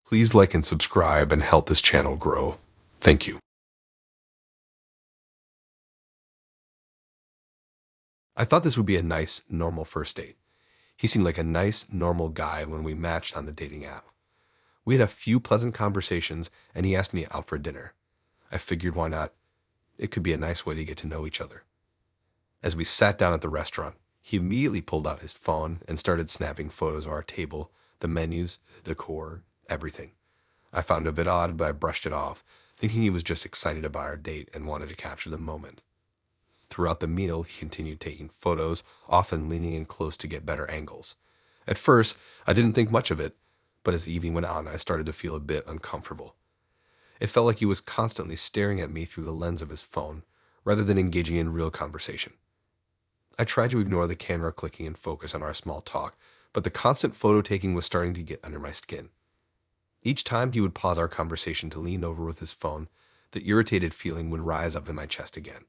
Please like and subscribe and help this channel grow. Thank you. I thought this would be a nice, normal first date. He seemed like a nice, normal guy when we matched on the dating app. We had a few pleasant conversations, and he asked me out for dinner. I figured why not? It could be a nice way to get to know each other. As we sat down at the restaurant, he immediately pulled out his phone and started snapping photos of our table, the menus, the decor, everything. I found it a bit odd, but I brushed it off, thinking he was just excited about our date and wanted to capture the moment. Throughout the meal, he continued taking photos, often leaning in close to get better angles. At first, I didn't think much of it, but as the evening went on, I started to feel a bit uncomfortable. It felt like he was constantly staring at me through the lens of his phone, rather than engaging in real conversation. I tried to ignore the camera clicking and focus on our small talk, but the constant photo taking was starting to get under my skin. Each time he would pause our conversation to lean over with his phone, the irritated feeling would rise up in my chest again.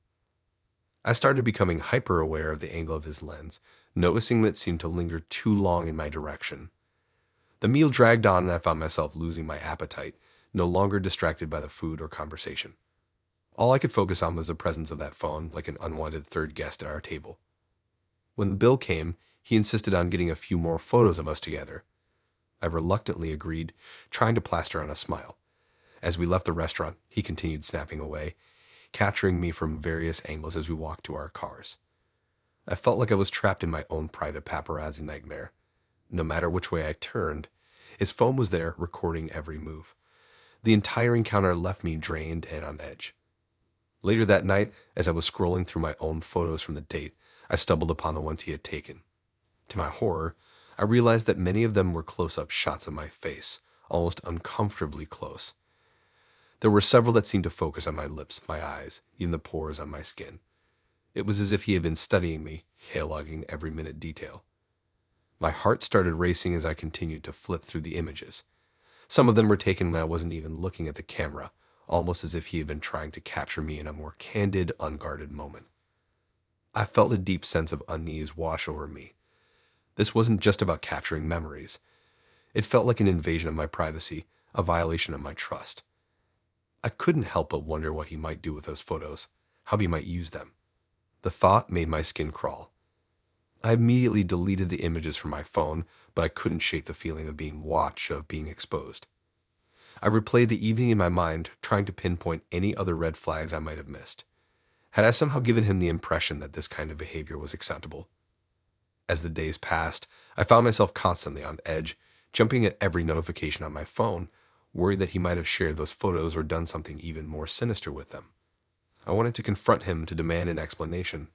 I started becoming hyper-aware of the angle of his lens, noticing that it seemed to linger too long in my direction. The meal dragged on and I found myself losing my appetite, no longer distracted by the food or conversation. All I could focus on was the presence of that phone, like an unwanted third guest at our table. When the bill came, he insisted on getting a few more photos of us together. I reluctantly agreed, trying to plaster on a smile. As we left the restaurant, he continued snapping away, capturing me from various angles as we walked to our cars. I felt like I was trapped in my own private paparazzi nightmare. No matter which way I turned, his phone was there, recording every move. The entire encounter left me drained and on edge. Later that night, as I was scrolling through my own photos from the date, I stumbled upon the ones he had taken. To my horror, I realized that many of them were close-up shots of my face, almost uncomfortably close. There were several that seemed to focus on my lips, my eyes, even the pores on my skin. It was as if he had been studying me, cataloging every minute detail. My heart started racing as I continued to flip through the images. Some of them were taken when I wasn't even looking at the camera, almost as if he had been trying to capture me in a more candid, unguarded moment. I felt a deep sense of unease wash over me. This wasn't just about capturing memories. It felt like an invasion of my privacy, a violation of my trust. I couldn't help but wonder what he might do with those photos, how he might use them. The thought made my skin crawl. I immediately deleted the images from my phone, but I couldn't shake the feeling of being watched, of being exposed. I replayed the evening in my mind, trying to pinpoint any other red flags I might have missed. Had I somehow given him the impression that this kind of behavior was acceptable? As the days passed, I found myself constantly on edge, jumping at every notification on my phone, worried that he might have shared those photos or done something even more sinister with them. I wanted to confront him to demand an explanation,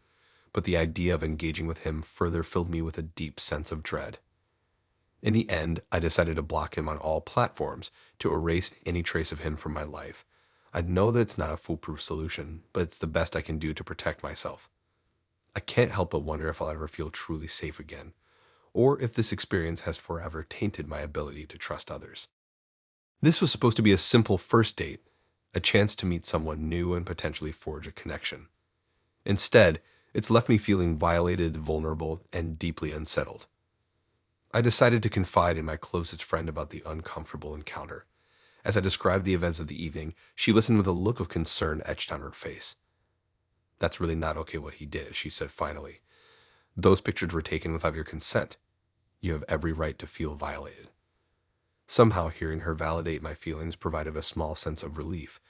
but the idea of engaging with him further filled me with a deep sense of dread. In the end, I decided to block him on all platforms to erase any trace of him from my life. I know that it's not a foolproof solution, but it's the best I can do to protect myself. I can't help but wonder if I'll ever feel truly safe again, or if this experience has forever tainted my ability to trust others. This was supposed to be a simple first date, a chance to meet someone new and potentially forge a connection. Instead, it's left me feeling violated, vulnerable, and deeply unsettled. I decided to confide in my closest friend about the uncomfortable encounter. As I described the events of the evening, she listened with a look of concern etched on her face. "That's really not okay what he did," she said finally. "Those pictures were taken without your consent. You have every right to feel violated." Somehow, hearing her validate my feelings provided a small sense of relief.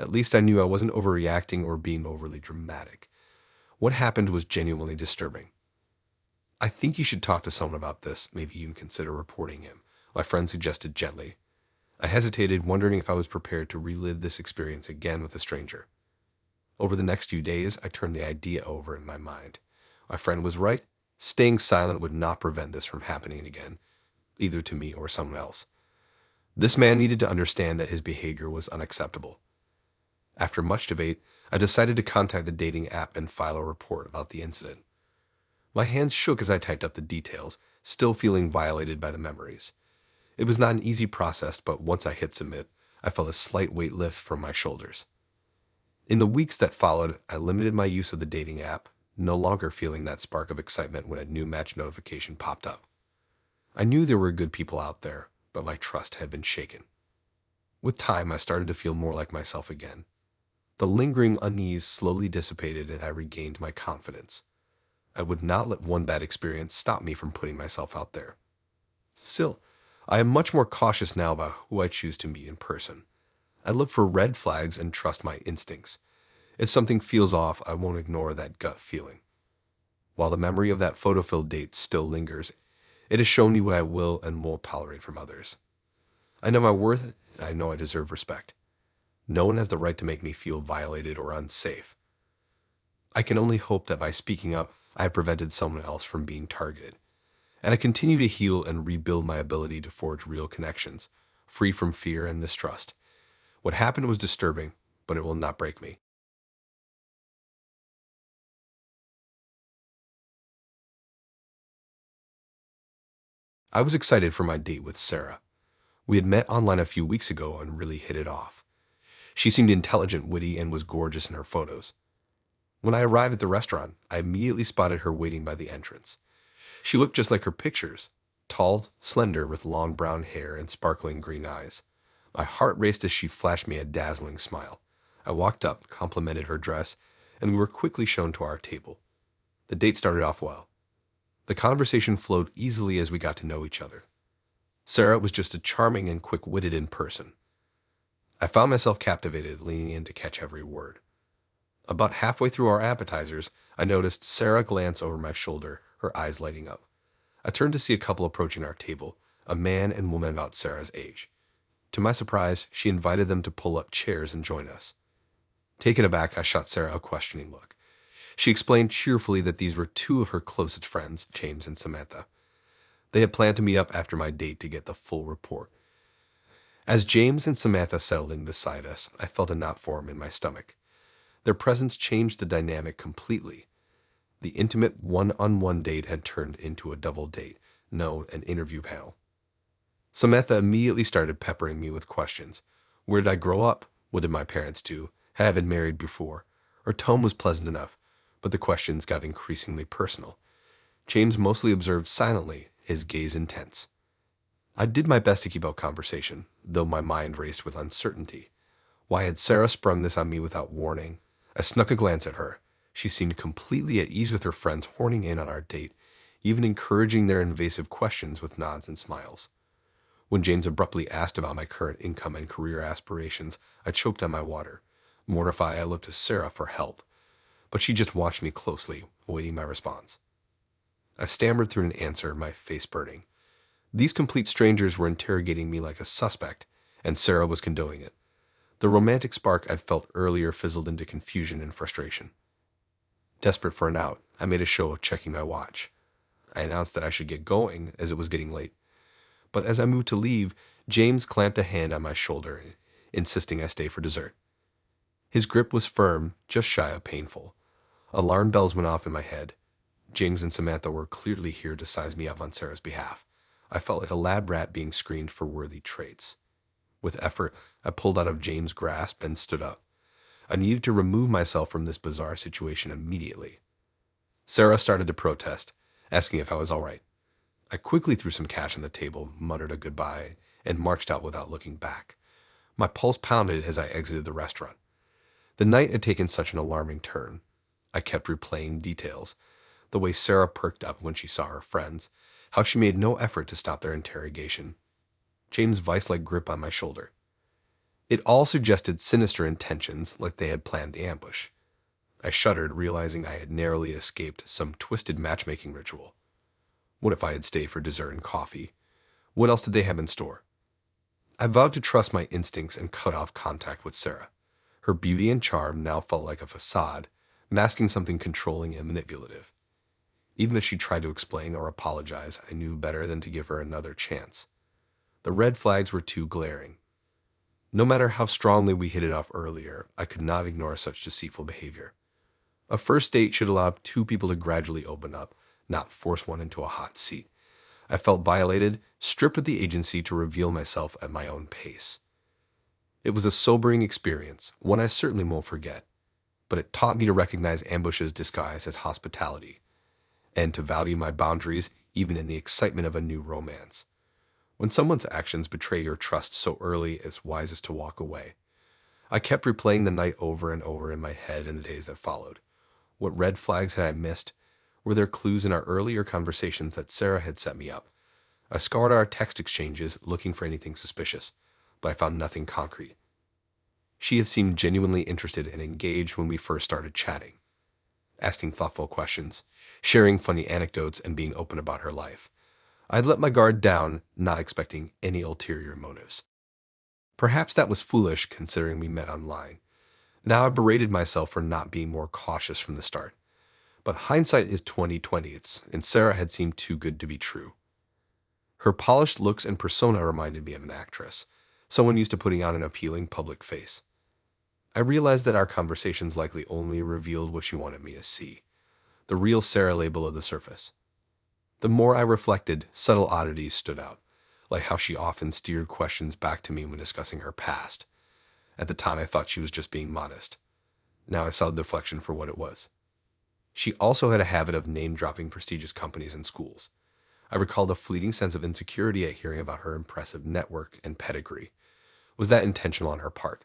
At least I knew I wasn't overreacting or being overly dramatic. What happened was genuinely disturbing. "I think you should talk to someone about this, maybe even consider reporting him," my friend suggested gently. I hesitated, wondering if I was prepared to relive this experience again with a stranger. Over the next few days, I turned the idea over in my mind. My friend was right. Staying silent would not prevent this from happening again, either to me or someone else. This man needed to understand that his behavior was unacceptable. After much debate, I decided to contact the dating app and file a report about the incident. My hands shook as I typed up the details, still feeling violated by the memories. It was not an easy process, but once I hit submit, I felt a slight weight lift from my shoulders. In the weeks that followed, I limited my use of the dating app, no longer feeling that spark of excitement when a new match notification popped up. I knew there were good people out there, but my trust had been shaken. With time, I started to feel more like myself again. The lingering unease slowly dissipated and I regained my confidence. I would not let one bad experience stop me from putting myself out there. Still, I am much more cautious now about who I choose to meet in person. I look for red flags and trust my instincts. If something feels off, I won't ignore that gut feeling. While the memory of that photo-filled date still lingers, it has shown me what I will and won't tolerate from others. I know my worth, and I know I deserve respect. No one has the right to make me feel violated or unsafe. I can only hope that by speaking up, I have prevented someone else from being targeted. And I continue to heal and rebuild my ability to forge real connections, free from fear and mistrust. What happened was disturbing, but it will not break me. I was excited for my date with Sarah. We had met online a few weeks ago and really hit it off. She seemed intelligent, witty, and was gorgeous in her photos. When I arrived at the restaurant, I immediately spotted her waiting by the entrance. She looked just like her pictures, tall, slender, with long brown hair and sparkling green eyes. My heart raced as she flashed me a dazzling smile. I walked up, complimented her dress, and we were quickly shown to our table. The date started off well. The conversation flowed easily as we got to know each other. Sarah was just a charming and quick-witted in person. I found myself captivated, leaning in to catch every word. About halfway through our appetizers, I noticed Sarah glance over my shoulder, her eyes lighting up. I turned to see a couple approaching our table, a man and woman about Sarah's age. To my surprise, she invited them to pull up chairs and join us. Taken aback, I shot Sarah a questioning look. She explained cheerfully that these were two of her closest friends, James and Samantha. They had planned to meet up after my date to get the full report. As James and Samantha settled in beside us, I felt a knot form in my stomach. Their presence changed the dynamic completely. The intimate one-on-one date had turned into a double date, no, an interview panel. Samantha immediately started peppering me with questions. Where did I grow up? What did my parents do? Had I been married before? Her tone was pleasant enough, but the questions got increasingly personal. James mostly observed silently, his gaze intense. I did my best to keep up conversation, though my mind raced with uncertainty. Why had Sarah sprung this on me without warning? I snuck a glance at her. She seemed completely at ease with her friends horning in on our date, even encouraging their invasive questions with nods and smiles. When James abruptly asked about my current income and career aspirations, I choked on my water. Mortified, I looked to Sarah for help, but she just watched me closely, awaiting my response. I stammered through an answer, my face burning. These complete strangers were interrogating me like a suspect, and Sarah was condoning it. The romantic spark I'd felt earlier fizzled into confusion and frustration. Desperate for an out, I made a show of checking my watch. I announced that I should get going, as it was getting late. But as I moved to leave, James clamped a hand on my shoulder, insisting I stay for dessert. His grip was firm, just shy of painful. Alarm bells went off in my head. James and Samantha were clearly here to size me up on Sarah's behalf. I felt like a lab rat being screened for worthy traits. With effort, I pulled out of James' grasp and stood up. I needed to remove myself from this bizarre situation immediately. Sarah started to protest, asking if I was all right. I quickly threw some cash on the table, muttered a goodbye, and marched out without looking back. My pulse pounded as I exited the restaurant. The night had taken such an alarming turn. I kept replaying details. The way Sarah perked up when she saw her friends, how she made no effort to stop their interrogation. James' vice-like grip on my shoulder. It all suggested sinister intentions, like they had planned the ambush. I shuddered, realizing I had narrowly escaped some twisted matchmaking ritual. What if I had stayed for dessert and coffee? What else did they have in store? I vowed to trust my instincts and cut off contact with Sarah. Her beauty and charm now felt like a facade, masking something controlling and manipulative. Even if she tried to explain or apologize, I knew better than to give her another chance. The red flags were too glaring. No matter how strongly we hit it off earlier, I could not ignore such deceitful behavior. A first date should allow two people to gradually open up, not force one into a hot seat. I felt violated, stripped of the agency to reveal myself at my own pace. It was a sobering experience, one I certainly won't forget, but it taught me to recognize ambushes disguised as hospitality, and to value my boundaries even in the excitement of a new romance. When someone's actions betray your trust so early, it's wisest to walk away. I kept replaying the night over and over in my head in the days that followed. What red flags had I missed? Were there clues in our earlier conversations that Sarah had set me up? I scoured our text exchanges looking for anything suspicious, but I found nothing concrete. She had seemed genuinely interested and engaged when we first started chatting, asking thoughtful questions, sharing funny anecdotes, and being open about her life. I'd let my guard down, not expecting any ulterior motives. Perhaps that was foolish considering we met online. Now I berated myself for not being more cautious from the start. But hindsight is 20/20, and Sarah had seemed too good to be true. Her polished looks and persona reminded me of an actress, someone used to putting on an appealing public face. I realized that our conversations likely only revealed what she wanted me to see, the real Sarah lay below the surface. The more I reflected, subtle oddities stood out, like how she often steered questions back to me when discussing her past. At the time, I thought she was just being modest. Now I saw the deflection for what it was. She also had a habit of name-dropping prestigious companies and schools. I recalled a fleeting sense of insecurity at hearing about her impressive network and pedigree. Was that intentional on her part?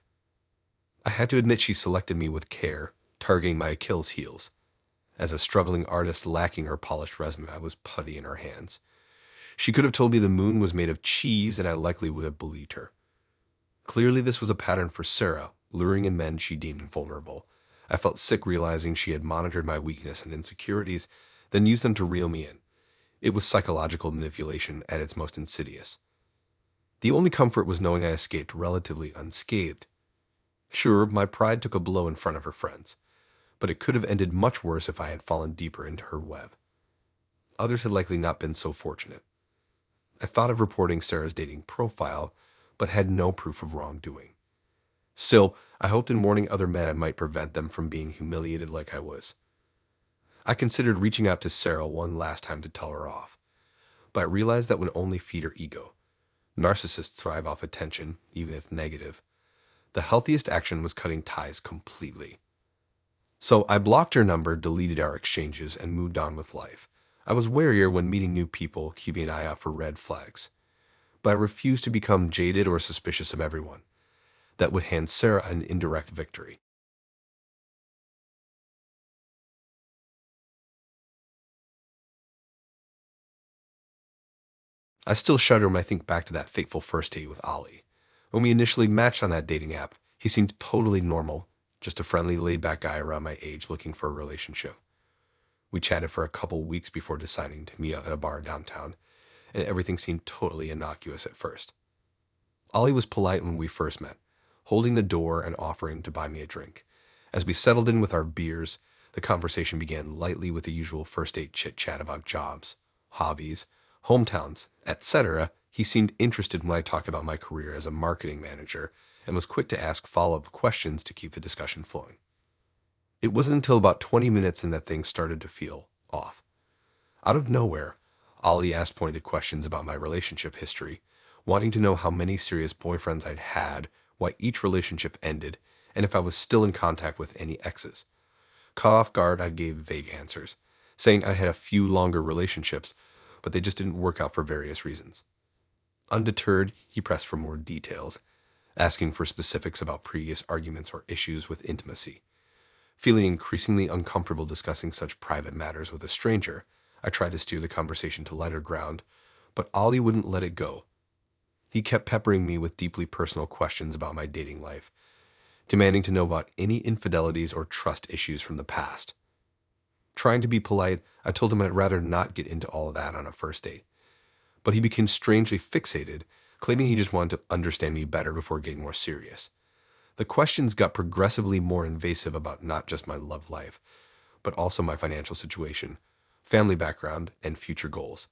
I had to admit she selected me with care, targeting my Achilles heels. As a struggling artist lacking her polished resume, I was putty in her hands. She could have told me the moon was made of cheese, and I likely would have believed her. Clearly, this was a pattern for Sarah, luring in men she deemed vulnerable. I felt sick realizing she had monitored my weakness and insecurities, then used them to reel me in. It was psychological manipulation at its most insidious. The only comfort was knowing I escaped relatively unscathed. Sure, my pride took a blow in front of her friends, but it could have ended much worse if I had fallen deeper into her web. Others had likely not been so fortunate. I thought of reporting Sarah's dating profile, but had no proof of wrongdoing. Still, I hoped in warning other men I might prevent them from being humiliated like I was. I considered reaching out to Sarah one last time to tell her off, but I realized that would only feed her ego. Narcissists thrive off attention, even if negative. The healthiest action was cutting ties completely. So I blocked her number, deleted our exchanges, and moved on with life. I was warier when meeting new people, keeping an eye out for red flags. But I refused to become jaded or suspicious of everyone. That would hand Sarah an indirect victory. I still shudder when I think back to that fateful first date with Ollie. When we initially matched on that dating app, he seemed totally normal, just a friendly, laid-back guy around my age looking for a relationship. We chatted for a couple weeks before deciding to meet up at a bar downtown, and everything seemed totally innocuous at first. Ollie was polite when we first met, holding the door and offering to buy me a drink. As we settled in with our beers, the conversation began lightly with the usual first date chit-chat about jobs, hobbies, hometowns, etc. He seemed interested when I talked about my career as a marketing manager and was quick to ask follow-up questions to keep the discussion flowing. It wasn't until about 20 minutes in that things started to feel off. Out of nowhere, Ollie asked pointed questions about my relationship history, wanting to know how many serious boyfriends I'd had, why each relationship ended, and if I was still in contact with any exes. Caught off guard, I gave vague answers, saying I had a few longer relationships, but they just didn't work out for various reasons. Undeterred, he pressed for more details, asking for specifics about previous arguments or issues with intimacy. Feeling increasingly uncomfortable discussing such private matters with a stranger, I tried to steer the conversation to lighter ground, but Ollie wouldn't let it go. He kept peppering me with deeply personal questions about my dating life, demanding to know about any infidelities or trust issues from the past. Trying to be polite, I told him I'd rather not get into all of that on a first date, but he became strangely fixated, claiming he just wanted to understand me better before getting more serious. The questions got progressively more invasive about not just my love life, but also my financial situation, family background, and future goals.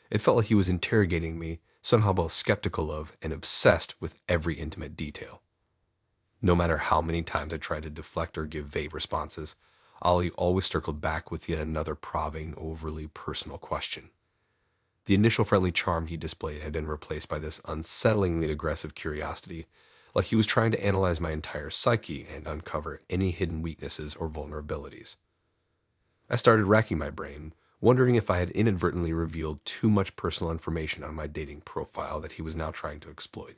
It felt like he was interrogating me, somehow both skeptical of and obsessed with every intimate detail. No matter how many times I tried to deflect or give vague responses, Ollie always circled back with yet another probing, overly personal question. The initial friendly charm he displayed had been replaced by this unsettlingly aggressive curiosity, like he was trying to analyze my entire psyche and uncover any hidden weaknesses or vulnerabilities. I started racking my brain, wondering if I had inadvertently revealed too much personal information on my dating profile that he was now trying to exploit.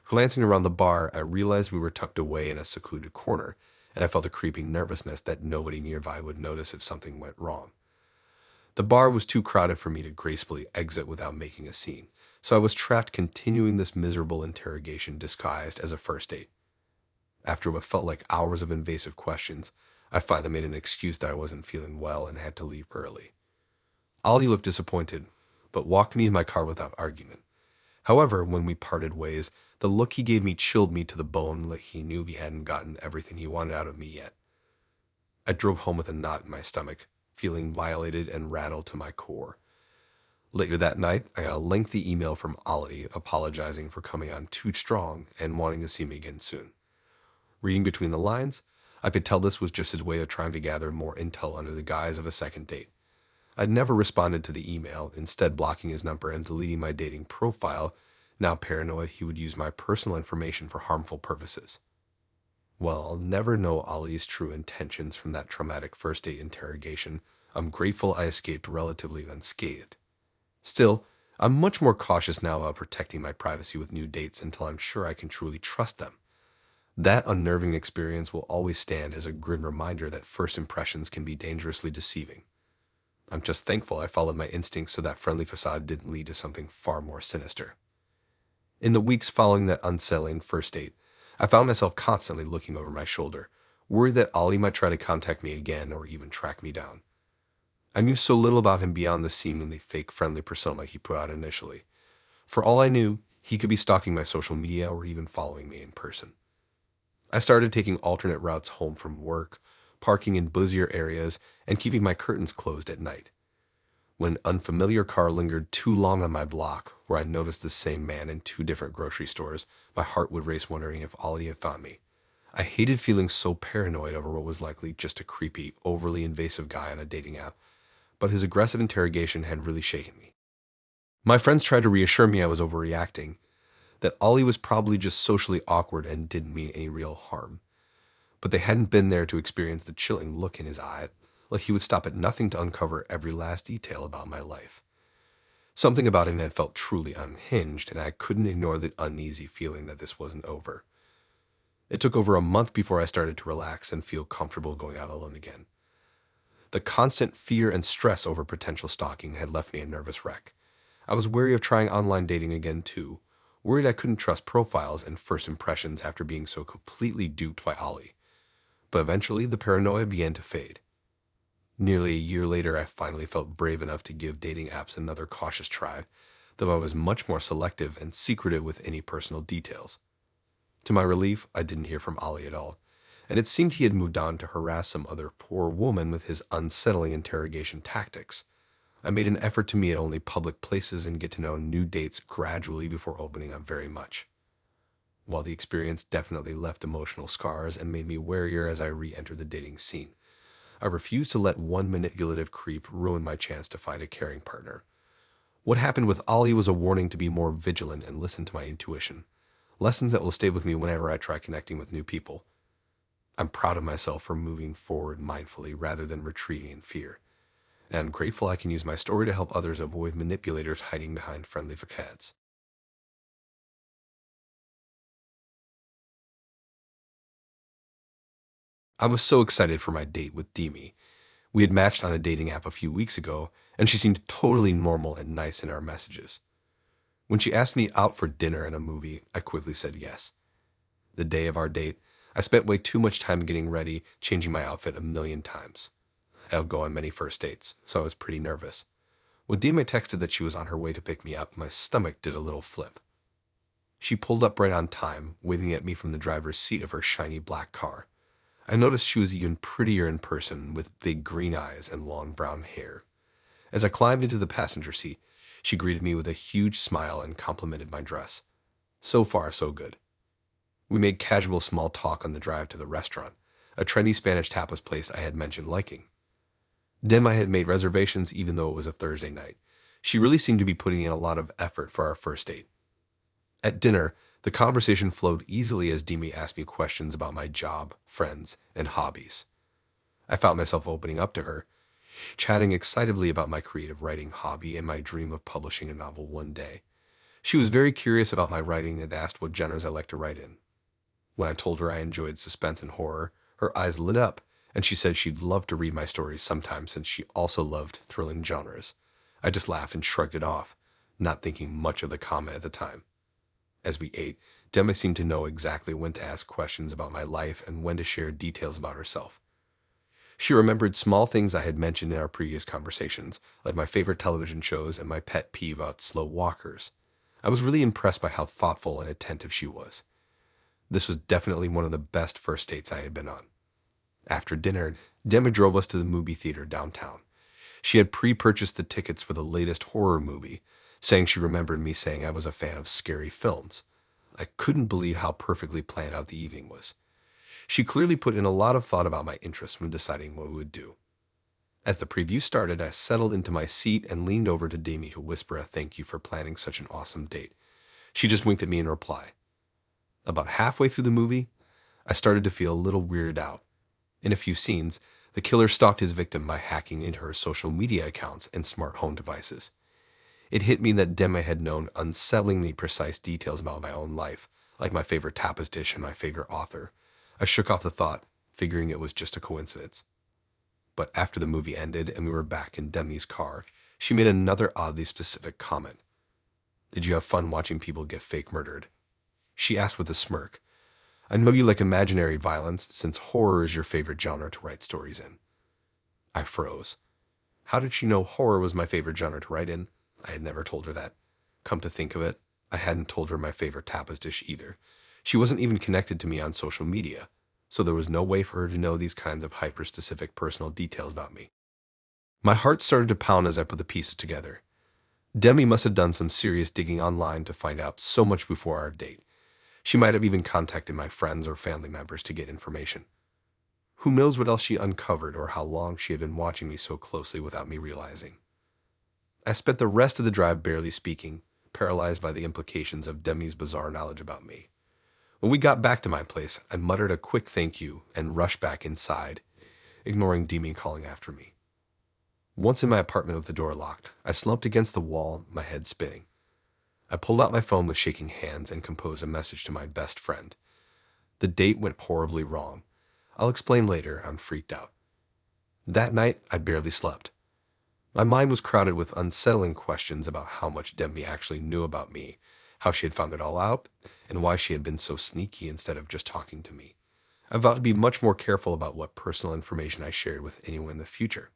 Glancing around the bar, I realized we were tucked away in a secluded corner, and I felt a creeping nervousness that nobody nearby would notice if something went wrong. The bar was too crowded for me to gracefully exit without making a scene, so I was trapped continuing this miserable interrogation disguised as a first date. After what felt like hours of invasive questions, I finally made an excuse that I wasn't feeling well and had to leave early. Ollie looked disappointed, but walked me in my car without argument. However, when we parted ways, the look he gave me chilled me to the bone, like he knew he hadn't gotten everything he wanted out of me yet. I drove home with a knot in my stomach, feeling violated and rattled to my core. Later that night, I got a lengthy email from Ollie apologizing for coming on too strong and wanting to see me again soon. Reading between the lines, I could tell this was just his way of trying to gather more intel under the guise of a second date. I'd never responded to the email, instead blocking his number and deleting my dating profile, now paranoid he would use my personal information for harmful purposes. While I'll never know Ollie's true intentions from that traumatic first date interrogation, I'm grateful I escaped relatively unscathed. Still, I'm much more cautious now about protecting my privacy with new dates until I'm sure I can truly trust them. That unnerving experience will always stand as a grim reminder that first impressions can be dangerously deceiving. I'm just thankful I followed my instincts so that friendly facade didn't lead to something far more sinister. In the weeks following that unsettling first date, I found myself constantly looking over my shoulder, worried that Ollie might try to contact me again or even track me down. I knew so little about him beyond the seemingly fake friendly persona he put out initially. For all I knew, he could be stalking my social media or even following me in person. I started taking alternate routes home from work, parking in busier areas, and keeping my curtains closed at night. When an unfamiliar car lingered too long on my block, where I noticed the same man in two different grocery stores, my heart would race wondering if Ollie had found me. I hated feeling so paranoid over what was likely just a creepy, overly invasive guy on a dating app, but his aggressive interrogation had really shaken me. My friends tried to reassure me I was overreacting, that Ollie was probably just socially awkward and didn't mean any real harm. But they hadn't been there to experience the chilling look in his eye, like he would stop at nothing to uncover every last detail about my life. Something about him had felt truly unhinged, and I couldn't ignore the uneasy feeling that this wasn't over. It took over a month before I started to relax and feel comfortable going out alone again. The constant fear and stress over potential stalking had left me a nervous wreck. I was wary of trying online dating again too, worried I couldn't trust profiles and first impressions after being so completely duped by Ollie. But eventually the paranoia began to fade. Nearly a year later, I finally felt brave enough to give dating apps another cautious try, though I was much more selective and secretive with any personal details. To my relief, I didn't hear from Ollie at all, and it seemed he had moved on to harass some other poor woman with his unsettling interrogation tactics. I made an effort to meet at only public places and get to know new dates gradually before opening up very much. While the experience definitely left emotional scars and made me warier as I re-entered the dating scene, I refused to let one manipulative creep ruin my chance to find a caring partner. What happened with Ollie was a warning to be more vigilant and listen to my intuition, lessons that will stay with me whenever I try connecting with new people. I'm proud of myself for moving forward mindfully rather than retreating in fear, and I'm grateful I can use my story to help others avoid manipulators hiding behind friendly facades. I was so excited for my date with Demi. We had matched on a dating app a few weeks ago, and she seemed totally normal and nice in our messages. When she asked me out for dinner and a movie, I quickly said yes. The day of our date, I spent way too much time getting ready, changing my outfit a million times. I'll go on many first dates, so I was pretty nervous. When Demi texted that she was on her way to pick me up, my stomach did a little flip. She pulled up right on time, waving at me from the driver's seat of her shiny black car. I noticed she was even prettier in person, with big green eyes and long brown hair. As I climbed into the passenger seat, she greeted me with a huge smile and complimented my dress. So far, so good. We made casual small talk on the drive to the restaurant, a trendy Spanish tapas place I had mentioned liking. Demi had made reservations even though it was a Thursday night. She really seemed to be putting in a lot of effort for our first date. At dinner, the conversation flowed easily as Demi asked me questions about my job, friends, and hobbies. I found myself opening up to her. chatting excitedly about my creative writing hobby and my dream of publishing a novel one day. She was very curious about my writing and asked what genres I like to write in. When I told her I enjoyed suspense and horror, her eyes lit up, and she said she'd love to read my stories sometime since she also loved thrilling genres. I just laughed and shrugged it off, not thinking much of the comment at the time. As we ate, Demi seemed to know exactly when to ask questions about my life and when to share details about herself. She remembered small things I had mentioned in our previous conversations, like my favorite television shows and my pet peeve about slow walkers. I was really impressed by how thoughtful and attentive she was. This was definitely one of the best first dates I had been on. After dinner, Demi drove us to the movie theater downtown. She had pre-purchased the tickets for the latest horror movie, saying she remembered me saying I was a fan of scary films. I couldn't believe how perfectly planned out the evening was. She clearly put in a lot of thought about my interests when deciding what we would do. As the preview started, I settled into my seat and leaned over to Demi to whisper a thank you for planning such an awesome date. She just winked at me in reply. About halfway through the movie, I started to feel a little weirded out. In a few scenes, the killer stalked his victim by hacking into her social media accounts and smart home devices. It hit me that Demi had known unsettlingly precise details about my own life, like my favorite tapas dish and my favorite author. I shook off the thought, figuring it was just a coincidence. But after the movie ended and we were back in Demi's car, she made another oddly specific comment. Did you have fun watching people get fake murdered? She asked with a smirk. I know you like imaginary violence since horror is your favorite genre to write stories in. I froze. How did she know horror was my favorite genre to write in? I had never told her that. Come to think of it, I hadn't told her my favorite tapas dish either. She wasn't even connected to me on social media, so there was no way for her to know these kinds of hyper-specific personal details about me. My heart started to pound as I put the pieces together. Demi must have done some serious digging online to find out so much before our date. She might have even contacted my friends or family members to get information. Who knows what else she uncovered or how long she had been watching me so closely without me realizing. I spent the rest of the drive barely speaking, paralyzed by the implications of Demi's bizarre knowledge about me. When we got back to my place, I muttered a quick thank you and rushed back inside, ignoring Demi calling after me. Once in my apartment with the door locked, I slumped against the wall, my head spinning. I pulled out my phone with shaking hands and composed a message to my best friend. The date went horribly wrong. I'll explain later, I'm freaked out. That night, I barely slept. My mind was crowded with unsettling questions about how much Demi actually knew about me, how she had found it all out, and why she had been so sneaky instead of just talking to me. I vowed to be much more careful about what personal information I shared with anyone in the future.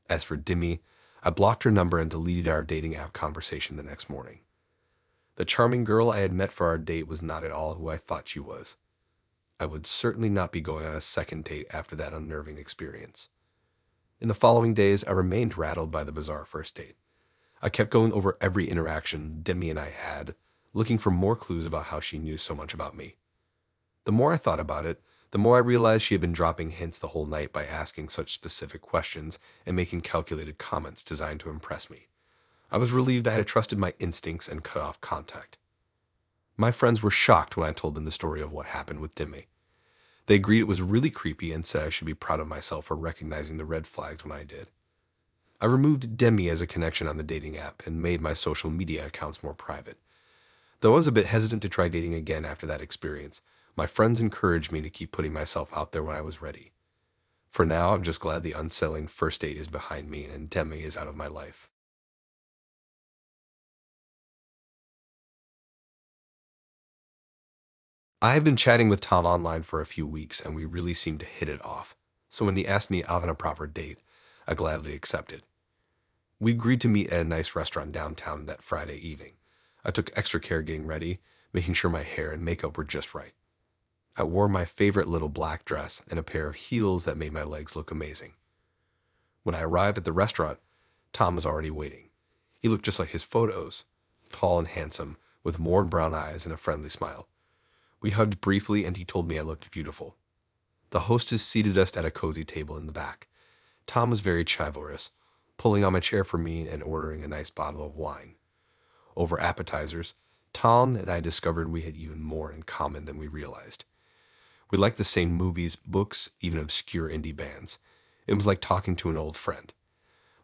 As for Demi, I blocked her number and deleted our dating app conversation the next morning. The charming girl I had met for our date was not at all who I thought she was. I would certainly not be going on a second date after that unnerving experience. In the following days, I remained rattled by the bizarre first date. I kept going over every interaction Demi and I had, looking for more clues about how she knew so much about me. The more I thought about it, the more I realized she had been dropping hints the whole night by asking such specific questions and making calculated comments designed to impress me. I was relieved I had trusted my instincts and cut off contact. My friends were shocked when I told them the story of what happened with Demi. They agreed it was really creepy and said I should be proud of myself for recognizing the red flags when I did. I removed Demi as a connection on the dating app and made my social media accounts more private. Though I was a bit hesitant to try dating again after that experience, my friends encouraged me to keep putting myself out there when I was ready. For now, I'm just glad the unsettling first date is behind me and Demi is out of my life. I have been chatting with Tom online for a few weeks and we really seem to hit it off. So when he asked me out on a proper date, I gladly accepted. We agreed to meet at a nice restaurant downtown that Friday evening. I took extra care getting ready, making sure my hair and makeup were just right. I wore my favorite little black dress and a pair of heels that made my legs look amazing. When I arrived at the restaurant, Tom was already waiting. He looked just like his photos, tall and handsome, with worn brown eyes and a friendly smile. We hugged briefly and he told me I looked beautiful. The hostess seated us at a cozy table in the back. Tom was very chivalrous, pulling on my chair for me and ordering a nice bottle of wine. Over appetizers, Tom and I discovered we had even more in common than we realized. We liked the same movies, books, even obscure indie bands, It was like talking to an old friend.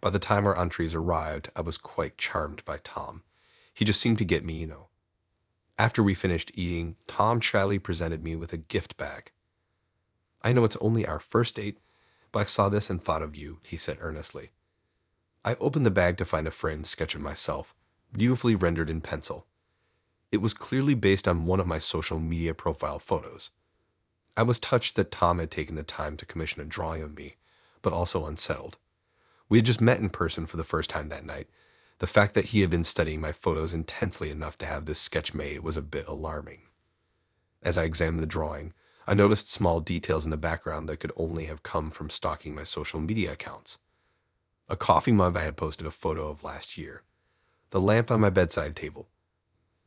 By the time our entrees arrived, I was quite charmed by Tom. He just seemed to get me, After we finished eating, Tom shyly presented me with a gift bag. I know it's only our first date, but I saw this and thought of you, he said earnestly. I opened the bag to find a framed sketch of myself, beautifully rendered in pencil. It was clearly based on one of my social media profile photos. I was touched that Tom had taken the time to commission a drawing of me, but also unsettled. We had just met in person for the first time that night. The fact that he had been studying my photos intensely enough to have this sketch made was a bit alarming. As I examined the drawing, I noticed small details in the background that could only have come from stalking my social media accounts. A coffee mug I had posted a photo of last year. The lamp on my bedside table.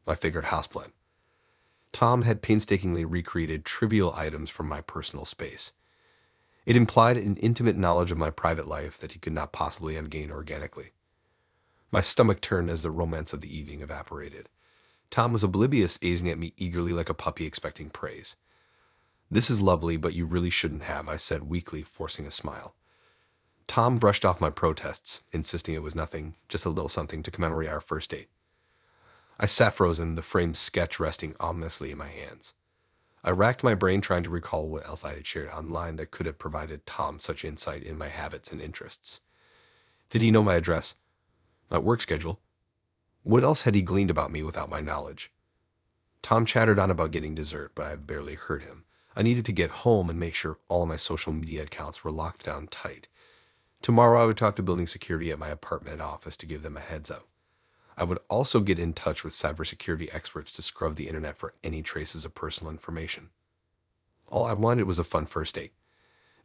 My favorite houseplant. Tom had painstakingly recreated trivial items from my personal space. It implied an intimate knowledge of my private life that he could not possibly have gained organically. My stomach turned as the romance of the evening evaporated. Tom was oblivious, gazing at me eagerly like a puppy expecting praise. This is lovely, but you really shouldn't have, I said weakly, forcing a smile. Tom brushed off my protests, insisting it was nothing, just a little something to commemorate our first date. I sat frozen, the framed sketch resting ominously in my hands. I racked my brain trying to recall what else I had shared online that could have provided Tom such insight in my habits and interests. Did he know my address? My work schedule? What else had he gleaned about me without my knowledge? Tom chattered on about getting dessert, but I barely heard him. I needed to get home and make sure all my social media accounts were locked down tight. Tomorrow I would talk to building security at my apartment office to give them a heads up. I would also get in touch with cybersecurity experts to scrub the internet for any traces of personal information. All I wanted was a fun first date.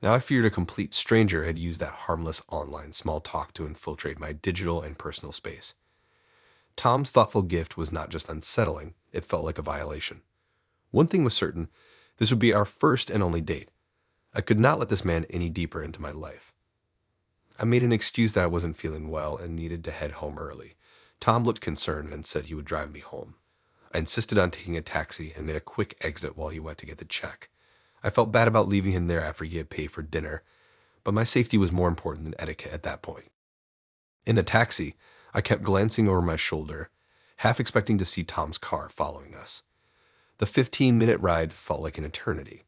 Now I feared a complete stranger had used that harmless online small talk to infiltrate my digital and personal space. Tom's thoughtful gift was not just unsettling, it felt like a violation. One thing was certain, this would be our first and only date. I could not let this man any deeper into my life. I made an excuse that I wasn't feeling well and needed to head home early. Tom looked concerned and said he would drive me home. I insisted on taking a taxi and made a quick exit while he went to get the check. I felt bad about leaving him there after he had paid for dinner, but my safety was more important than etiquette at that point. In the taxi, I kept glancing over my shoulder, half expecting to see Tom's car following us. The 15-minute ride felt like an eternity.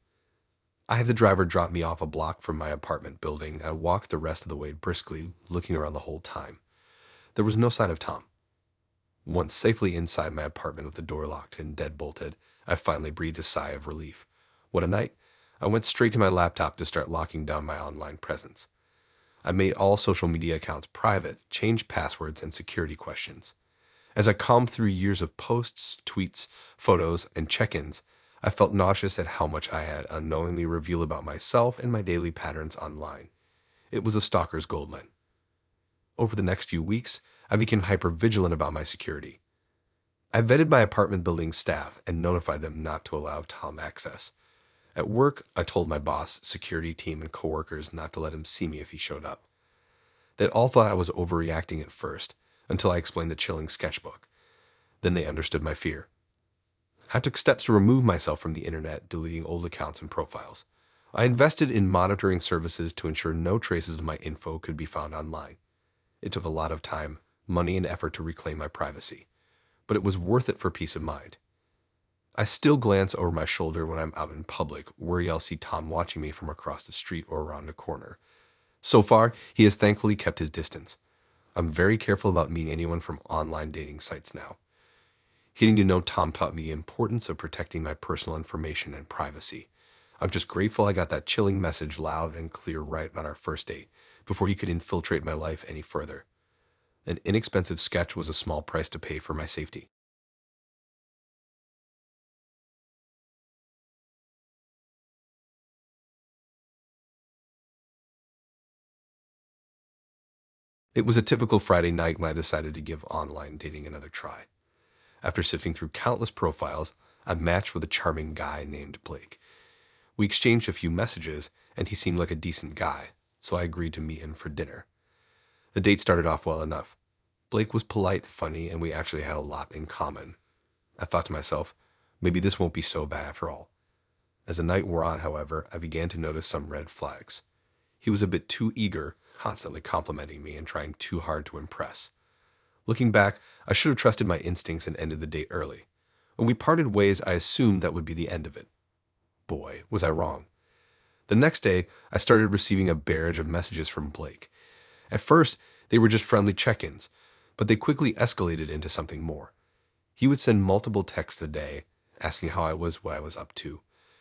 I had the driver drop me off a block from my apartment building. I walked the rest of the way briskly, looking around the whole time. There was no sign of Tom. Once safely inside my apartment with the door locked and deadbolted, I finally breathed a sigh of relief. What a night! I went straight to my laptop to start locking down my online presence. I made all social media accounts private, changed passwords and security questions. As I combed through years of posts, tweets, photos, and check-ins, I felt nauseous at how much I had unknowingly revealed about myself and my daily patterns online. It was a stalker's goldmine. Over the next few weeks, I became hyper-vigilant about my security. I vetted my apartment building staff and notified them not to allow Tom access. At work, I told my boss, security team, and coworkers not to let him see me if he showed up. They all thought I was overreacting at first, until I explained the chilling sketchbook. Then they understood my fear. I took steps to remove myself from the internet, deleting old accounts and profiles. I invested in monitoring services to ensure no traces of my info could be found online. It took a lot of time, money, and effort to reclaim my privacy, but it was worth it for peace of mind. I still glance over my shoulder when I'm out in public, worry I'll see Tom watching me from across the street or around a corner. So far, he has thankfully kept his distance. I'm very careful about meeting anyone from online dating sites now. Getting to know Tom taught me the importance of protecting my personal information and privacy. I'm just grateful I got that chilling message loud and clear right on our first date, before he could infiltrate my life any further. An inexpensive sketch was a small price to pay for my safety. It was a typical Friday night when I decided to give online dating another try. After sifting through countless profiles, I matched with a charming guy named Blake. We exchanged a few messages, and he seemed like a decent guy, so I agreed to meet him for dinner. The date started off well enough. Blake was polite, funny, and we actually had a lot in common. I thought to myself, maybe this won't be so bad after all. As the night wore on, however, I began to notice some red flags. He was a bit too eager, constantly complimenting me and trying too hard to impress. Looking back, I should have trusted my instincts and ended the date early. When we parted ways, I assumed that would be the end of it. Boy, was I wrong. The next day, I started receiving a barrage of messages from Blake. At first, they were just friendly check-ins, but they quickly escalated into something more. He would send multiple texts a day, asking how I was, what I was up to,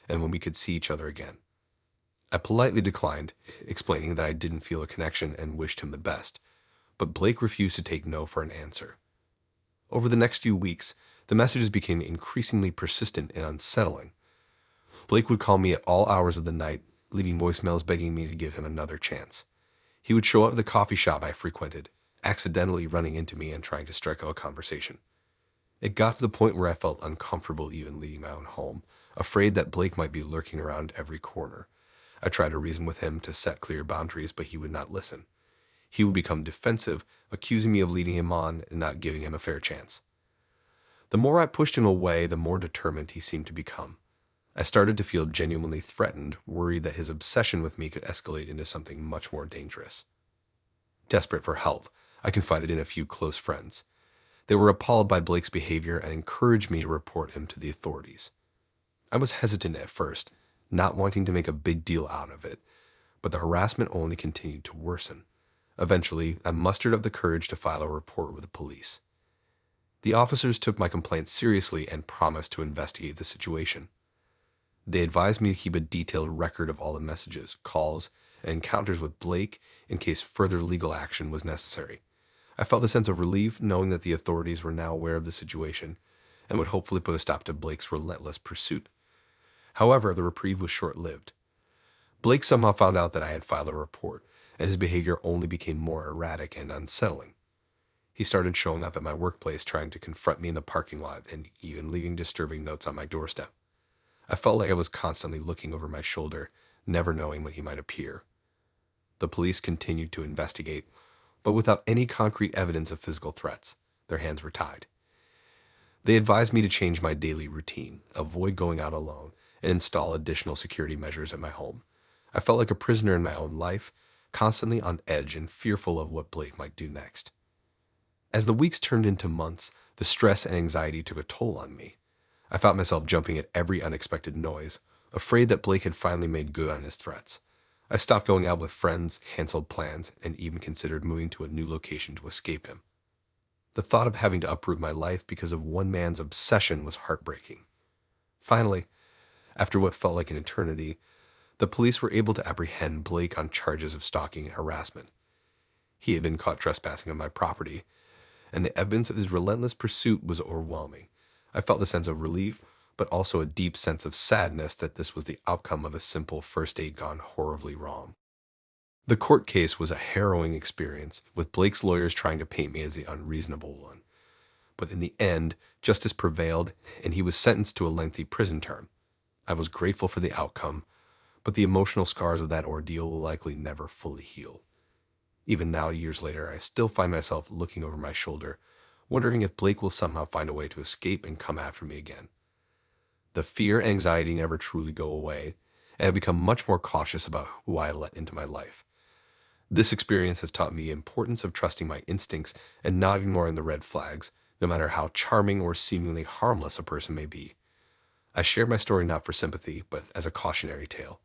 and when we could see each other again. I politely declined, explaining that I didn't feel a connection and wished him the best, but Blake refused to take no for an answer. Over the next few weeks, the messages became increasingly persistent and unsettling. Blake would call me at all hours of the night, leaving voicemails begging me to give him another chance. He would show up at the coffee shop I frequented, accidentally running into me and trying to strike up a conversation. It got to the point where I felt uncomfortable even leaving my own home, afraid that Blake might be lurking around every corner. I tried to reason with him to set clear boundaries, but he would not listen. He would become defensive, accusing me of leading him on and not giving him a fair chance. The more I pushed him away, the more determined he seemed to become. I started to feel genuinely threatened, worried that his obsession with me could escalate into something much more dangerous. Desperate for help, I confided in a few close friends. They were appalled by Blake's behavior and encouraged me to report him to the authorities. I was hesitant at first, not wanting to make a big deal out of it, but the harassment only continued to worsen. Eventually, I mustered up the courage to file a report with the police. The officers took my complaint seriously and promised to investigate the situation. They advised me to keep a detailed record of all the messages, calls, and encounters with Blake in case further legal action was necessary. I felt a sense of relief knowing that the authorities were now aware of the situation and would hopefully put a stop to Blake's relentless pursuit. However, the reprieve was short-lived. Blake somehow found out that I had filed a report, and his behavior only became more erratic and unsettling. He started showing up at my workplace, trying to confront me in the parking lot and even leaving disturbing notes on my doorstep. I felt like I was constantly looking over my shoulder, never knowing when he might appear. The police continued to investigate, but without any concrete evidence of physical threats. Their hands were tied. They advised me to change my daily routine, avoid going out alone, and install additional security measures at my home. I felt like a prisoner in my own life, constantly on edge and fearful of what Blake might do next. As the weeks turned into months, the stress and anxiety took a toll on me. I found myself jumping at every unexpected noise, afraid that Blake had finally made good on his threats. I stopped going out with friends, canceled plans, and even considered moving to a new location to escape him. The thought of having to uproot my life because of one man's obsession was heartbreaking. Finally, after what felt like an eternity, the police were able to apprehend Blake on charges of stalking and harassment. He had been caught trespassing on my property, and the evidence of his relentless pursuit was overwhelming. I felt a sense of relief, but also a deep sense of sadness that this was the outcome of a simple first date gone horribly wrong. The court case was a harrowing experience, with Blake's lawyers trying to paint me as the unreasonable one. But in the end, justice prevailed, and he was sentenced to a lengthy prison term. I was grateful for the outcome, but the emotional scars of that ordeal will likely never fully heal. Even now, years later, I still find myself looking over my shoulder, wondering if Blake will somehow find a way to escape and come after me again. The fear and anxiety never truly go away, and I've become much more cautious about who I let into my life. This experience has taught me the importance of trusting my instincts and not ignoring the red flags, no matter how charming or seemingly harmless a person may be. I share my story not for sympathy, but as a cautionary tale.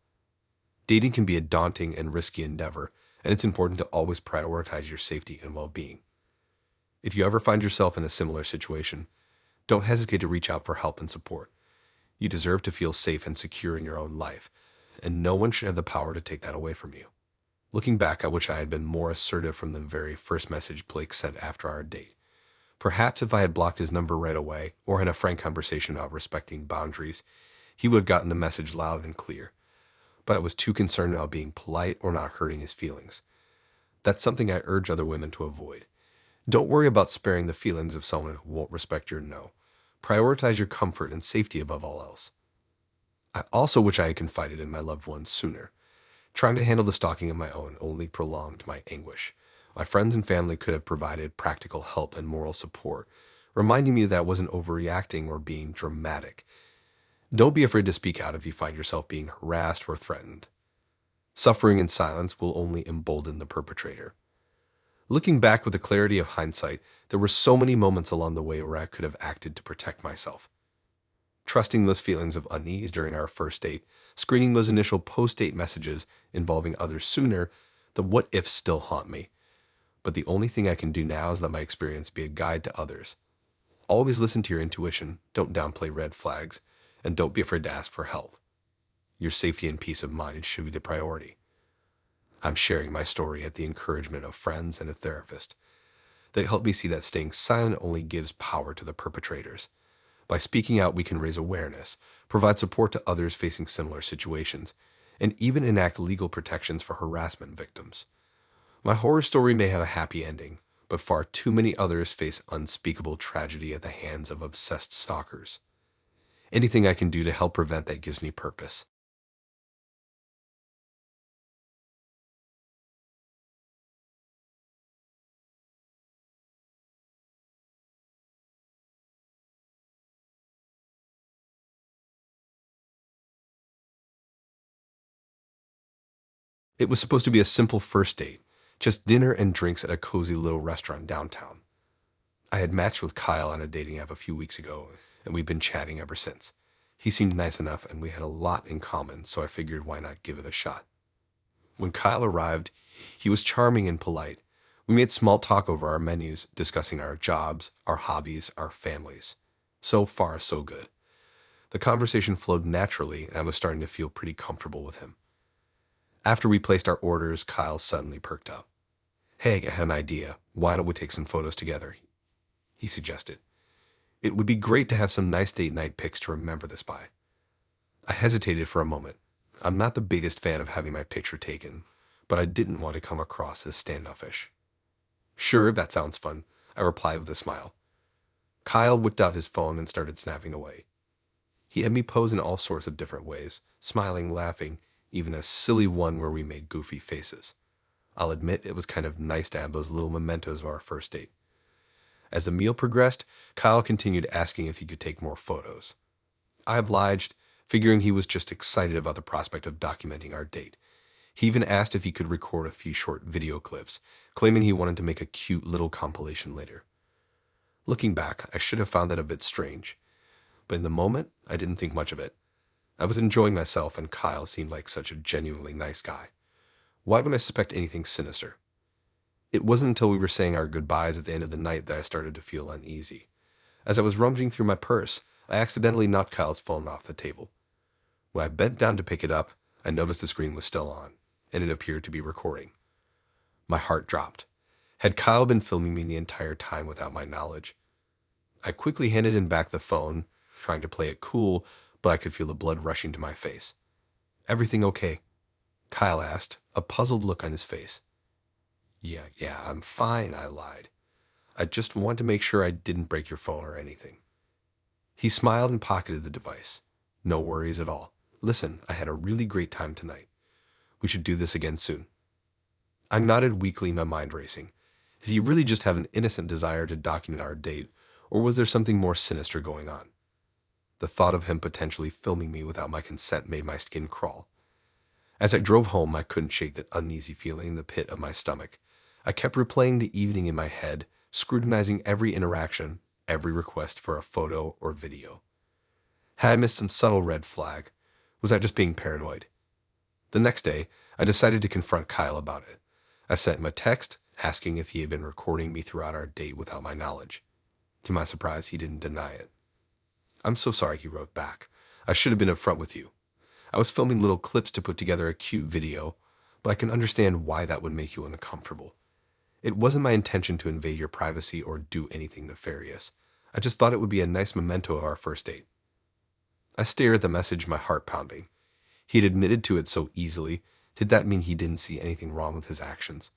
Dating can be a daunting and risky endeavor, and it's important to always prioritize your safety and well-being. If you ever find yourself in a similar situation, don't hesitate to reach out for help and support. You deserve to feel safe and secure in your own life, and no one should have the power to take that away from you. Looking back, I wish I had been more assertive from the very first message Blake sent after our date. Perhaps if I had blocked his number right away, or had a frank conversation about respecting boundaries, he would have gotten the message loud and clear. But I was too concerned about being polite or not hurting his feelings. That's something I urge other women to avoid. Don't worry about sparing the feelings of someone who won't respect your no. Prioritize your comfort and safety above all else. I also wish I had confided in my loved ones sooner. Trying to handle the stalking on my own only prolonged my anguish. My friends and family could have provided practical help and moral support, reminding me that I wasn't overreacting or being dramatic. Don't be afraid to speak out if you find yourself being harassed or threatened. Suffering in silence will only embolden the perpetrator. Looking back with the clarity of hindsight, there were so many moments along the way where I could have acted to protect myself. Trusting those feelings of unease during our first date, screening those initial post-date messages involving others sooner, the what ifs still haunt me. But the only thing I can do now is let my experience be a guide to others. Always listen to your intuition, don't downplay red flags, and don't be afraid to ask for help. Your safety and peace of mind should be the priority. I'm sharing my story at the encouragement of friends and a therapist. They help me see that staying silent only gives power to the perpetrators. By speaking out, we can raise awareness, provide support to others facing similar situations, and even enact legal protections for harassment victims. My horror story may have a happy ending, but far too many others face unspeakable tragedy at the hands of obsessed stalkers. Anything I can do to help prevent that gives me purpose. It was supposed to be a simple first date, just dinner and drinks at a cozy little restaurant downtown. I had matched with Kyle on a dating app a few weeks ago, and we've been chatting ever since. He seemed nice enough, and we had a lot in common, so I figured why not give it a shot. When Kyle arrived, he was charming and polite. We made small talk over our menus, discussing our jobs, our hobbies, our families. So far, so good. The conversation flowed naturally, and I was starting to feel pretty comfortable with him. After we placed our orders, Kyle suddenly perked up. Hey, I have an idea. Why don't we take some photos together? He suggested. It would be great to have some nice date night pics to remember this by. I hesitated for a moment. I'm not the biggest fan of having my picture taken, but I didn't want to come across as standoffish. Sure, that sounds fun, I replied with a smile. Kyle whipped out his phone and started snapping away. He had me pose in all sorts of different ways, smiling, laughing, even a silly one where we made goofy faces. I'll admit it was kind of nice to have those little mementos of our first date. As the meal progressed, Kyle continued asking if he could take more photos. I obliged, figuring he was just excited about the prospect of documenting our date. He even asked if he could record a few short video clips, claiming he wanted to make a cute little compilation later. Looking back, I should have found that a bit strange, but in the moment, I didn't think much of it. I was enjoying myself, and Kyle seemed like such a genuinely nice guy. Why would I suspect anything sinister? It wasn't until we were saying our goodbyes at the end of the night that I started to feel uneasy. As I was rummaging through my purse, I accidentally knocked Kyle's phone off the table. When I bent down to pick it up, I noticed the screen was still on, and it appeared to be recording. My heart dropped. Had Kyle been filming me the entire time without my knowledge? I quickly handed him back the phone, trying to play it cool, but I could feel the blood rushing to my face. Everything okay? Kyle asked, a puzzled look on his face. Yeah, I'm fine, I lied. I just wanted to make sure I didn't break your phone or anything. He smiled and pocketed the device. No worries at all. Listen, I had a really great time tonight. We should do this again soon. I nodded weakly, my mind racing. Did he really just have an innocent desire to document our date, or was there something more sinister going on? The thought of him potentially filming me without my consent made my skin crawl. As I drove home, I couldn't shake that uneasy feeling in the pit of my stomach. I kept replaying the evening in my head, scrutinizing every interaction, every request for a photo or video. Had I missed some subtle red flag? Was I just being paranoid? The next day, I decided to confront Kyle about it. I sent him a text asking if he had been recording me throughout our date without my knowledge. To my surprise, he didn't deny it. I'm so sorry, he wrote back. I should have been upfront with you. I was filming little clips to put together a cute video, but I can understand why that would make you uncomfortable. It wasn't my intention to invade your privacy or do anything nefarious. I just thought it would be a nice memento of our first date. I stared at the message, my heart pounding. He had admitted to it so easily. Did that mean he didn't see anything wrong with his actions?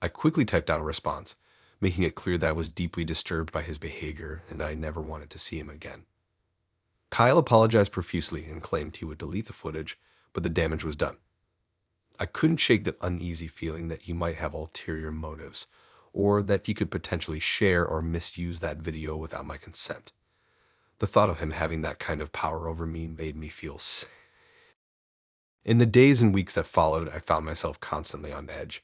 I quickly typed out a response, making it clear that I was deeply disturbed by his behavior and that I never wanted to see him again. Kyle apologized profusely and claimed he would delete the footage, but the damage was done. I couldn't shake the uneasy feeling that he might have ulterior motives, or that he could potentially share or misuse that video without my consent. The thought of him having that kind of power over me made me feel sick. In the days and weeks that followed, I found myself constantly on edge.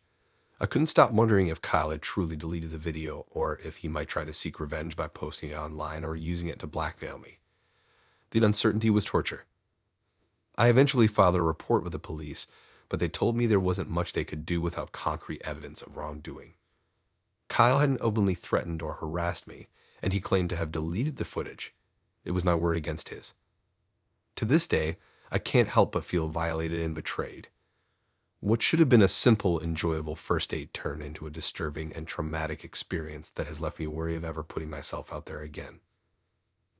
I couldn't stop wondering if Kyle had truly deleted the video, or if he might try to seek revenge by posting it online or using it to blackmail me. The uncertainty was torture. I eventually filed a report with the police, but they told me there wasn't much they could do without concrete evidence of wrongdoing. Kyle hadn't openly threatened or harassed me, and he claimed to have deleted the footage. It was my word against his. To this day, I can't help but feel violated and betrayed. What should have been a simple, enjoyable first date turned into a disturbing and traumatic experience that has left me wary of ever putting myself out there again.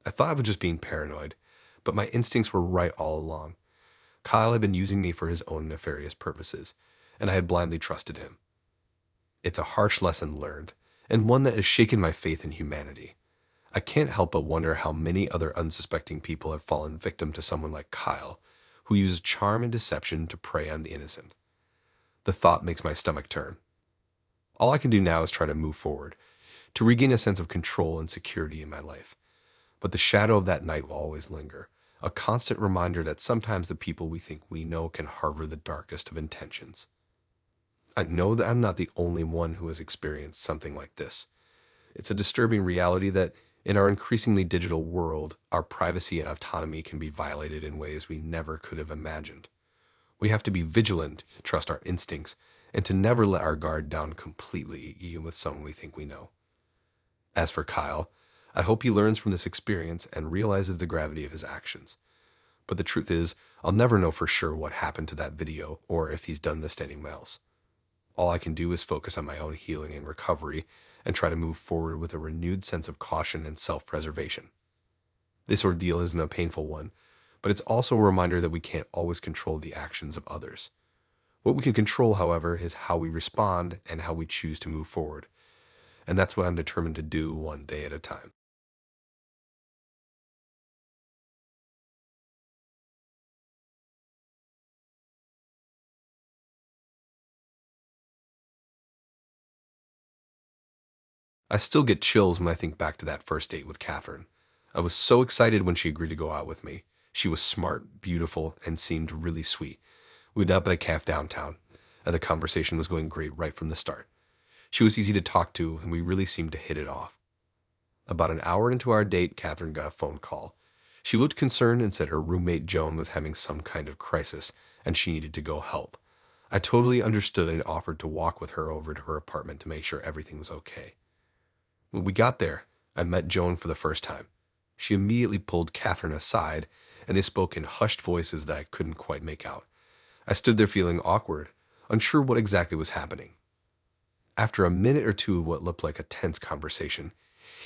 I thought I was just being paranoid, but my instincts were right all along. Kyle had been using me for his own nefarious purposes, and I had blindly trusted him. It's a harsh lesson learned, and one that has shaken my faith in humanity. I can't help but wonder how many other unsuspecting people have fallen victim to someone like Kyle, who uses charm and deception to prey on the innocent. The thought makes my stomach turn. All I can do now is try to move forward, to regain a sense of control and security in my life. But the shadow of that night will always linger, a constant reminder that sometimes the people we think we know can harbor the darkest of intentions. I know that I'm not the only one who has experienced something like this. It's a disturbing reality that in our increasingly digital world, our privacy and autonomy can be violated in ways we never could have imagined. We have to be vigilant, trust our instincts, and to never let our guard down completely, even with someone we think we know. As for Kyle, I hope he learns from this experience and realizes the gravity of his actions. But the truth is, I'll never know for sure what happened to that video or if he's done this to anyone else. All I can do is focus on my own healing and recovery and try to move forward with a renewed sense of caution and self-preservation. This ordeal has been a painful one, but it's also a reminder that we can't always control the actions of others. What we can control, however, is how we respond and how we choose to move forward. And that's what I'm determined to do one day at a time. I still get chills when I think back to that first date with Catherine. I was so excited when she agreed to go out with me. She was smart, beautiful, and seemed really sweet. We'd up at a cafe downtown, and the conversation was going great right from the start. She was easy to talk to, and we really seemed to hit it off. About an hour into our date, Catherine got a phone call. She looked concerned and said her roommate Joan was having some kind of crisis, and she needed to go help. I totally understood and offered to walk with her over to her apartment to make sure everything was okay. When we got there, I met Joan for the first time. She immediately pulled Catherine aside, and they spoke in hushed voices that I couldn't quite make out. I stood there feeling awkward, unsure what exactly was happening. After a minute or two of what looked like a tense conversation,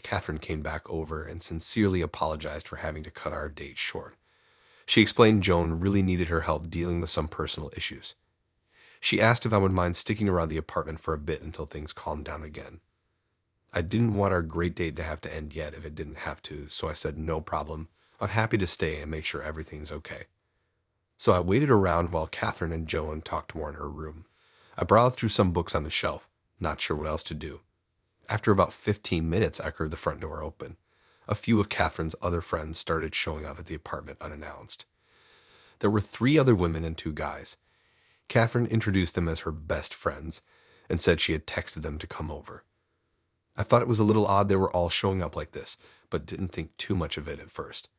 Catherine came back over and sincerely apologized for having to cut our date short. She explained Joan really needed her help dealing with some personal issues. She asked if I would mind sticking around the apartment for a bit until things calmed down again. I didn't want our great date to have to end yet if it didn't have to, so I said no problem. I'm happy to stay and make sure everything's okay. So I waited around while Catherine and Joan talked more in her room. I browsed through some books on the shelf, not sure what else to do. After about 15 minutes, I heard the front door open. A few of Catherine's other friends started showing up at the apartment unannounced. There were 3 other women and 2 guys. Catherine introduced them as her best friends and said she had texted them to come over. I thought it was a little odd they were all showing up like this, but didn't think too much of it at first.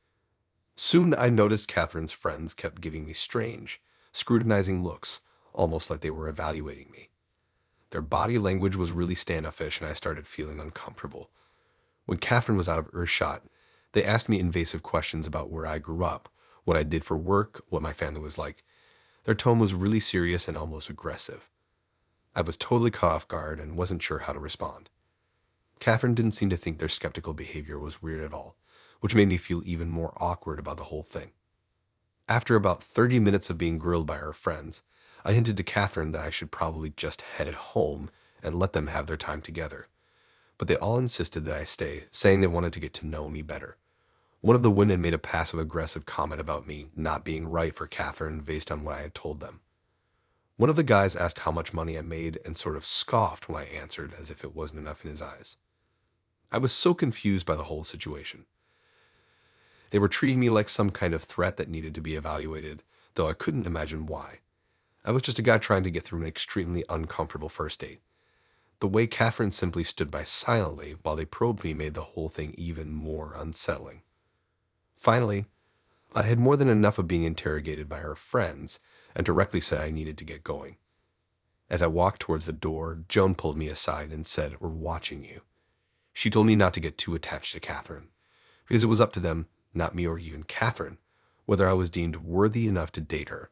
Soon I noticed Catherine's friends kept giving me strange, scrutinizing looks, almost like they were evaluating me. Their body language was really standoffish, and I started feeling uncomfortable. When Catherine was out of earshot, they asked me invasive questions about where I grew up, what I did for work, what my family was like. Their tone was really serious and almost aggressive. I was totally caught off guard and wasn't sure how to respond. Catherine didn't seem to think their skeptical behavior was weird at all, which made me feel even more awkward about the whole thing. After about 30 minutes of being grilled by her friends, I hinted to Catherine that I should probably just head it home and let them have their time together. But they all insisted that I stay, saying they wanted to get to know me better. One of the women made a passive-aggressive comment about me not being right for Catherine based on what I had told them. One of the guys asked how much money I made and sort of scoffed when I answered as if it wasn't enough in his eyes. I was so confused by the whole situation. They were treating me like some kind of threat that needed to be evaluated, though I couldn't imagine why. I was just a guy trying to get through an extremely uncomfortable first date. The way Catherine simply stood by silently while they probed me made the whole thing even more unsettling. Finally, I had more than enough of being interrogated by her friends and directly said I needed to get going. As I walked towards the door, Joan pulled me aside and said, "We're watching you." She told me not to get too attached to Catherine, because it was up to them, not me or even Catherine, whether I was deemed worthy enough to date her.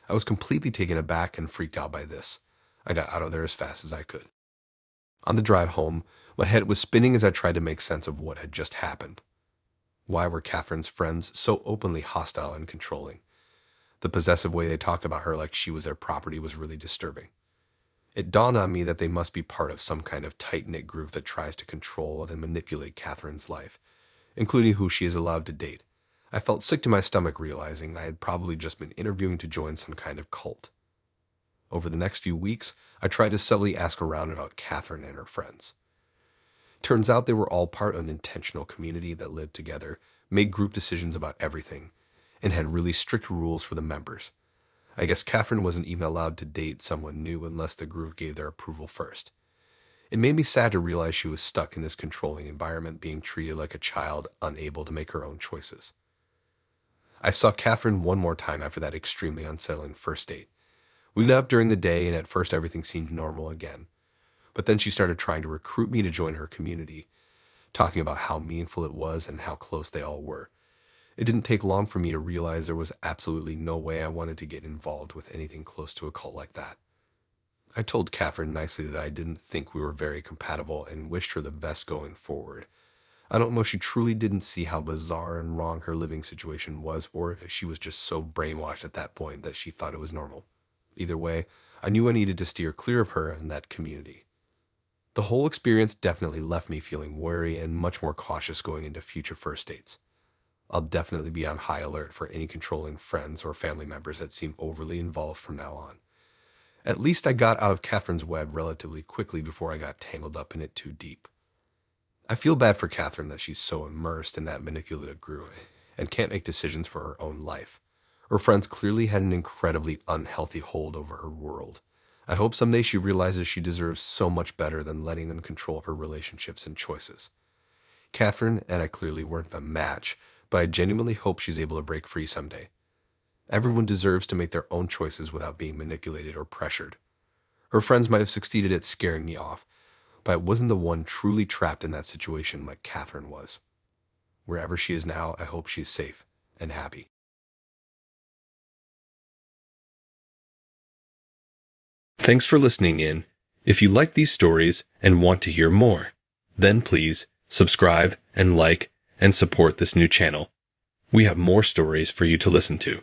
I was completely taken aback and freaked out by this. I got out of there as fast as I could. On the drive home, my head was spinning as I tried to make sense of what had just happened. Why were Catherine's friends so openly hostile and controlling? The possessive way they talked about her like she was their property was really disturbing. It dawned on me that they must be part of some kind of tight-knit group that tries to control and manipulate Catherine's life, including who she is allowed to date. I felt sick to my stomach realizing I had probably just been interviewing to join some kind of cult. Over the next few weeks, I tried to subtly ask around about Catherine and her friends. Turns out they were all part of an intentional community that lived together, made group decisions about everything, and had really strict rules for the members. I guess Catherine wasn't even allowed to date someone new unless the group gave their approval first. It made me sad to realize she was stuck in this controlling environment, being treated like a child, unable to make her own choices. I saw Catherine one more time after that extremely unsettling first date. We met up during the day, and at first everything seemed normal again. But then she started trying to recruit me to join her community, talking about how meaningful it was and how close they all were. It didn't take long for me to realize there was absolutely no way I wanted to get involved with anything close to a cult like that. I told Catherine nicely that I didn't think we were very compatible and wished her the best going forward. I don't know if she truly didn't see how bizarre and wrong her living situation was, or if she was just so brainwashed at that point that she thought it was normal. Either way, I knew I needed to steer clear of her and that community. The whole experience definitely left me feeling wary and much more cautious going into future first dates. I'll definitely be on high alert for any controlling friends or family members that seem overly involved from now on. At least I got out of Catherine's web relatively quickly before I got tangled up in it too deep. I feel bad for Catherine that she's so immersed in that manipulative group and can't make decisions for her own life. Her friends clearly had an incredibly unhealthy hold over her world. I hope someday she realizes she deserves so much better than letting them control her relationships and choices. Catherine and I clearly weren't a match, but I genuinely hope she's able to break free someday. Everyone deserves to make their own choices without being manipulated or pressured. Her friends might have succeeded at scaring me off, but I wasn't the one truly trapped in that situation like Catherine was. Wherever she is now, I hope she's safe and happy. Thanks for listening in. If you like these stories and want to hear more, then please subscribe and like and support this new channel. We have more stories for you to listen to.